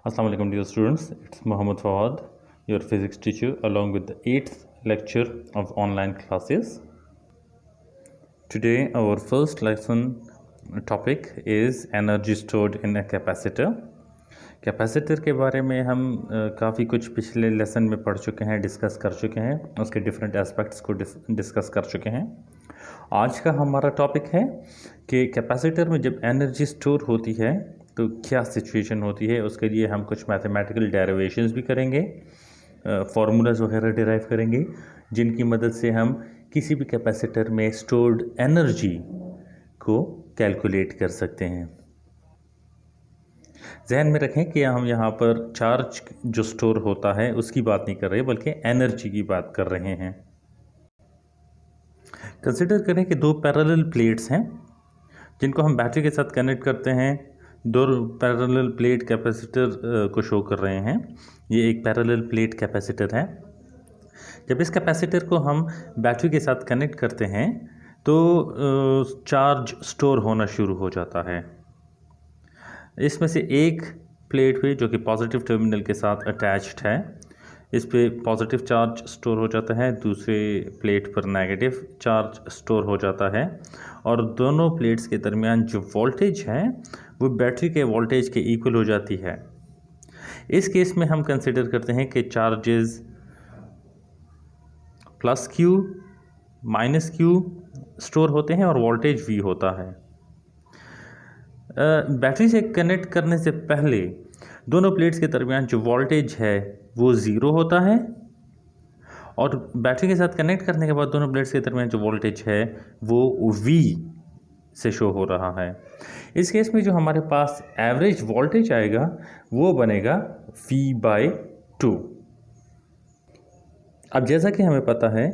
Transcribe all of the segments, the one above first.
Assalamu alaikum dear students, it's Muhammad Fawad, your physics teacher along with the 8th lecture of online classes. Today our first lesson topic is energy stored in a capacitor. Capacitor के बारे में हम काफ़ी कुछ पिछले lesson में पढ़ चुके हैं, डिस्कस कर चुके हैं, उसके डिफरेंट एस्पेक्ट्स को डिस्कस कर चुके हैं। आज का हमारा टॉपिक है कि कैपेसिटर में जब एनर्जी स्टोर होती है तो क्या सिचुएशन होती है। उसके लिए हम कुछ मैथमेटिकल डेरिवेशंस भी करेंगे, फार्मूलाज वगैरह डिराइव करेंगे, जिनकी मदद से हम किसी भी कैपेसिटर में स्टोर्ड एनर्जी को कैलकुलेट कर सकते हैं। जहन में रखें कि हम यहाँ पर चार्ज जो स्टोर होता है उसकी बात नहीं कर रहे बल्कि एनर्जी की बात कर रहे हैं। कंसिडर करें कि दो पैरेलल प्लेट्स हैं जिनको हम बैटरी के साथ कनेक्ट करते हैं। दो पैरेलल प्लेट कैपेसिटर को शो कर रहे हैं। ये एक पैरेलल प्लेट कैपेसिटर है। जब इस कैपेसिटर को हम बैटरी के साथ कनेक्ट करते हैं तो चार्ज स्टोर होना शुरू हो जाता है। इसमें से एक प्लेट पे जो कि पॉजिटिव टर्मिनल के साथ अटैच्ड है, इस पे पॉजिटिव चार्ज स्टोर हो जाता है, दूसरे प्लेट पर नेगेटिव चार्ज स्टोर हो जाता है और दोनों प्लेट्स के दरमियान जो वोल्टेज है वो बैटरी के वोल्टेज के इक्वल हो जाती है। इस केस में हम कंसिडर करते हैं कि charges plus Q minus Q store होते हैं और वोल्टेज वी होता है। बैटरी से कनेक्ट करने से पहले दोनों प्लेट्स के दरमियान जो वोल्टेज है वो ज़ीरो होता है और बैटरी के साथ कनेक्ट करने के बाद दोनों प्लेट्स के दरमियान जो वोल्टेज है वो V से शो हो रहा है। इस केस में जो हमारे पास एवरेज वोल्टेज आएगा वो बनेगा V/2। अब जैसा कि हमें पता है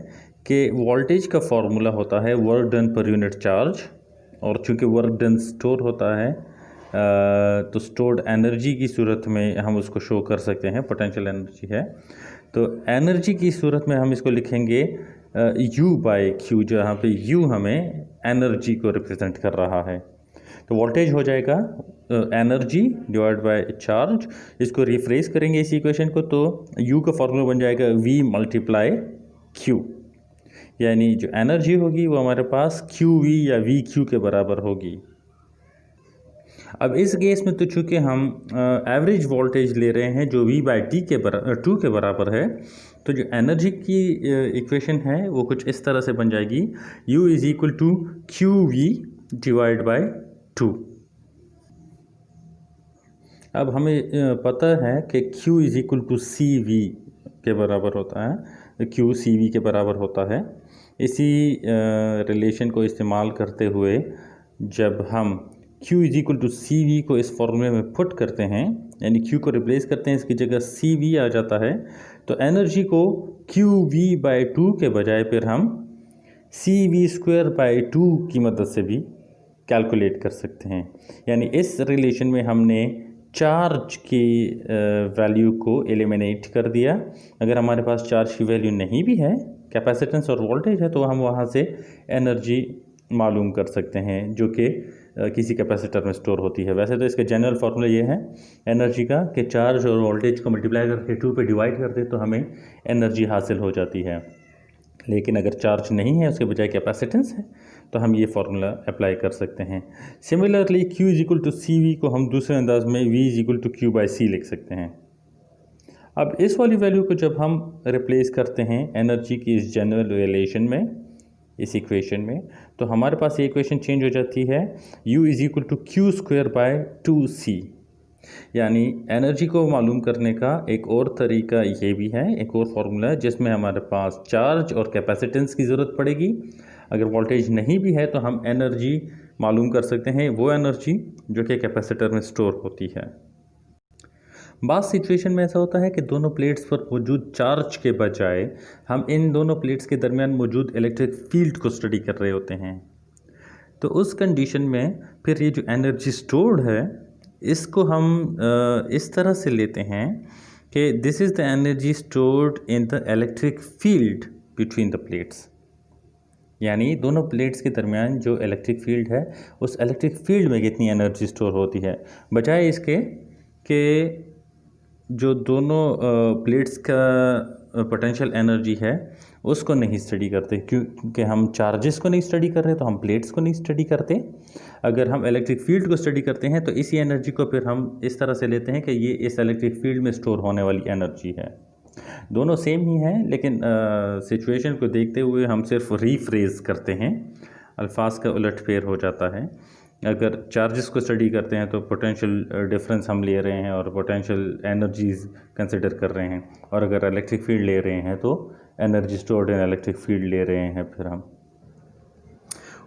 कि वोल्टेज का फॉर्मूला होता है work done per unit charge, और चूँकि वर्क डन स्टोर होता है तो स्टोर्ड एनर्जी की सूरत में हम उसको शो कर सकते हैं, पोटेंशियल एनर्जी है। तो एनर्जी की सूरत में हम इसको लिखेंगे U/Q, जहाँ पे U हमें एनर्जी को रिप्रेजेंट कर रहा है। तो वोल्टेज हो जाएगा एनर्जी डिवाइड बाय चार्ज। इसको रिफ्रेश करेंगे इस इक्वेशन को तो U का फॉर्मूला बन जाएगा V/Q, यानी जो एनर्जी होगी वो हमारे पास QV या VQ के बराबर होगी। अब इस केस में तो चूँकि हम एवरेज वोल्टेज ले रहे हैं जो V/T के 2 के बराबर है, तो जो एनर्जी की इक्वेशन है वो कुछ इस तरह से बन जाएगी U = QV डिवाइड बाय 2। अब हमें पता है कि Q = CV के बराबर होता है, Q CV के बराबर होता है। इसी रिलेशन को इस्तेमाल करते हुए जब हम Q = CV को इस फॉर्मूले में पुट करते हैं, यानी Q को रिप्लेस करते हैं, इसकी जगह CV आ जाता है, तो एनर्जी को QV/2 के बजाय फिर हम CV²/2 की मदद से भी कैलकुलेट कर सकते हैं। यानी इस रिलेशन में हमने चार्ज की वैल्यू को एलिमिनेट कर दिया। अगर हमारे पास चार्ज की वैल्यू नहीं भी है, कैपेसिटेंस और वोल्टेज है, तो हम वहाँ से एनर्जी मालूम कर सकते हैं जो कि किसी कैपेसिटर में स्टोर होती है। वैसे तो इसका जनरल फार्मूला ये है एनर्जी का कि चार्ज और वोल्टेज को मल्टीप्लाई करके 2 पे डिवाइड कर दे तो हमें एनर्जी हासिल हो जाती है। लेकिन अगर चार्ज नहीं है, उसके बजाय कैपेसिटेंस है, तो हम ये फार्मूला अप्लाई कर सकते हैं। सिमिलरली Q = CV को हम दूसरे अंदाज में V = Q/C लिख सकते हैं। अब इस वाली वैल्यू को जब हम रिप्लेस करते हैं एनर्जी की इस जनरल रिलेशन में, इस इक्वेशन में, तो हमारे पास ये इक्वेशन चेंज हो जाती है U = Q²/2C। यानी एनर्जी को मालूम करने का एक और तरीका ये भी है, एक और फार्मूला है जिसमें हमारे पास चार्ज और कैपेसिटेंस की ज़रूरत पड़ेगी। अगर वोल्टेज नहीं भी है तो हम एनर्जी मालूम कर सकते हैं, वो एनर्जी जो कि कैपेसिटर में स्टोर होती है। बात सिचुएशन में ऐसा होता है कि दोनों प्लेट्स पर मौजूद चार्ज के बजाय हम इन दोनों प्लेट्स के दरमियान मौजूद इलेक्ट्रिक फील्ड को स्टडी कर रहे होते हैं। तो उस कंडीशन में फिर ये जो एनर्जी स्टोर्ड है इसको हम इस तरह से लेते हैं कि this is the energy stored in the electric field between the plates. यानी दोनों प्लेट्स के दरमियान जो इलेक्ट्रिक फील्ड है उस इलेक्ट्रिक फील्ड में कितनी एनर्जी स्टोर होती है, बजाय इसके कि जो दोनों प्लेट्स का पोटेंशियल एनर्जी है उसको नहीं स्टडी करते, क्योंकि हम चार्जेस को नहीं स्टडी कर रहे तो हम प्लेट्स को नहीं स्टडी करते। अगर हम इलेक्ट्रिक फील्ड को स्टडी करते हैं तो इसी एनर्जी को फिर हम इस तरह से लेते हैं कि ये इस इलेक्ट्रिक फील्ड में स्टोर होने वाली एनर्जी है। दोनों सेम ही हैं, लेकिन सिचुएशन को देखते हुए हम सिर्फ रीफ्रेज करते हैं, अल्फाज का उलटफेर हो जाता है। अगर चार्जेस को स्टडी करते हैं तो पोटेंशियल डिफरेंस हम ले रहे हैं और पोटेंशियल एनर्जीज कंसिडर कर रहे हैं, और अगर इलेक्ट्रिक फील्ड ले रहे हैं तो energy stored in electric field ले रहे हैं। फिर हम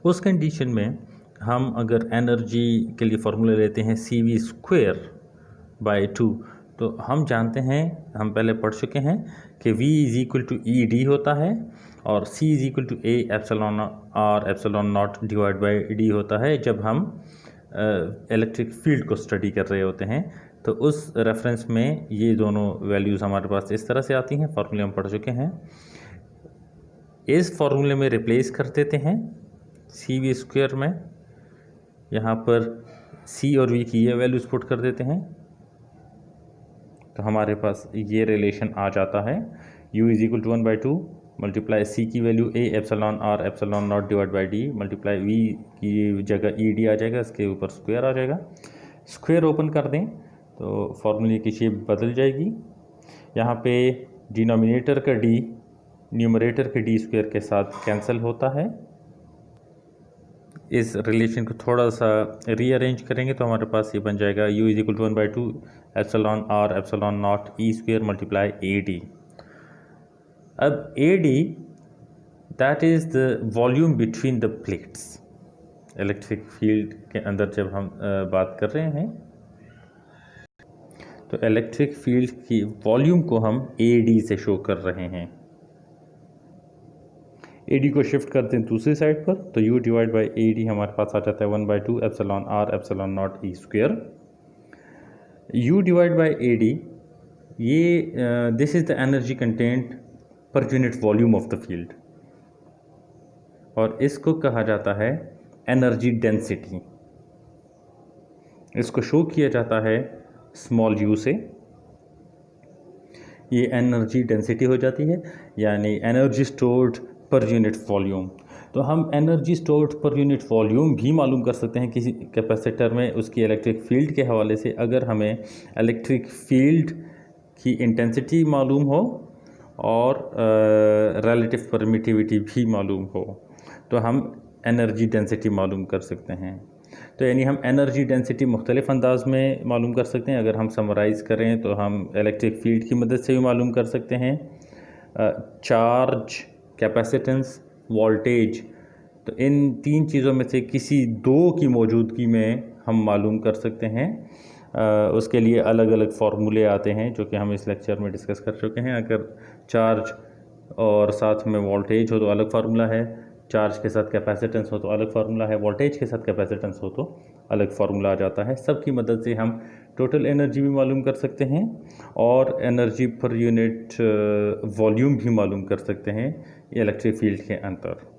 उस कंडीशन में हम अगर एनर्जी के लिए फार्मूला लेते हैं CV²/2, तो हम जानते हैं, हम पहले पढ़ चुके हैं कि V = ED होता है और C = A∈R∈0/D होता है जब हम इलेक्ट्रिक फील्ड को स्टडी कर रहे होते हैं। तो उस रेफरेंस में ये दोनों वैल्यूज़ हमारे पास इस तरह से आती हैं, फार्मूले हम पढ़ चुके हैं। इस फार्मूले में रिप्लेस कर देते हैं CV² में, यहाँ पर C और V की ये वैल्यूज़ पुट कर देते हैं, तो हमारे पास ये रिलेशन आ जाता है। U = 1/2 मल्टीप्लाई C की वैल्यू A∈R∈0/D मल्टीप्लाई V की जगह ED आ जाएगा, इसके ऊपर स्क्वायर आ जाएगा। स्क्वायर ओपन कर दें तो फार्मूले की शेप बदल जाएगी। यहाँ पे डिनोमिनेटर का D न्यूमरेटर के D² के साथ कैंसिल होता है। इस रिलेशन को थोड़ा सा रीअरेंज करेंगे तो हमारे पास ये बन जाएगा U = 1/2 ε/R∈0E² मल्टीप्लाई AD। अब AD that is the volume between the plates. Electric field के अंदर जब हम बात कर रहे हैं तो इलेक्ट्रिक फील्ड की वॉल्यूम को हम AD से शो कर रहे हैं। AD को शिफ्ट करते हैं दूसरी साइड पर, तो U/AD हमारे पास आ जाता है 1/2 ε/R∈0E²। U/AD ये this is the energy content per unit volume of the field, और इसको कहा जाता है एनर्जी डेंसिटी। इसको शो किया जाता है स्मॉल u से। ये एनर्जी डेंसिटी हो जाती है, यानी energy stored per unit volume. तो हम energy stored per unit volume भी मालूम कर सकते हैं किसी कैपेसिटर में उसकी इलेक्ट्रिक फील्ड के हवाले से, अगर हमें इलेक्ट्रिक फील्ड की इंटेंसिटी मालूम हो और रिलेटिव परमिटिविटी भी मालूम हो, तो हम एनर्जी डेंसिटी मालूम कर सकते हैं। तो यानी हम एनर्जी डेंसिटी मुख्तलिफ अंदाज में मालूम कर सकते हैं। अगर हम समराइज़ करें तो हम इलेक्ट्रिक फील्ड की मदद से भी मालूम कर सकते हैं, चार्ज, कैपेसिटेंस, वोल्टेज। तो इन तीन चीज़ों में से किसी दो की मौजूदगी में हम मालूम कर सकते हैं। उसके लिए अलग अलग फार्मूले आते हैं जो कि हम इस लेक्चर में डिस्कस कर चुके हैं। अगर चार्ज और साथ में वोल्टेज हो तो अलग फार्मूला है, चार्ज के साथ कैपेसिटेंस हो तो अलग फार्मूला है, वोल्टेज के साथ कैपेसिटेंस हो तो अलग फार्मूला आ जाता है। सब की मदद से हम टोटल एनर्जी भी मालूम कर सकते हैं और एनर्जी पर यूनिट वॉल्यूम भी मालूम कर सकते हैं इलेक्ट्रिक फील्ड के अंदर।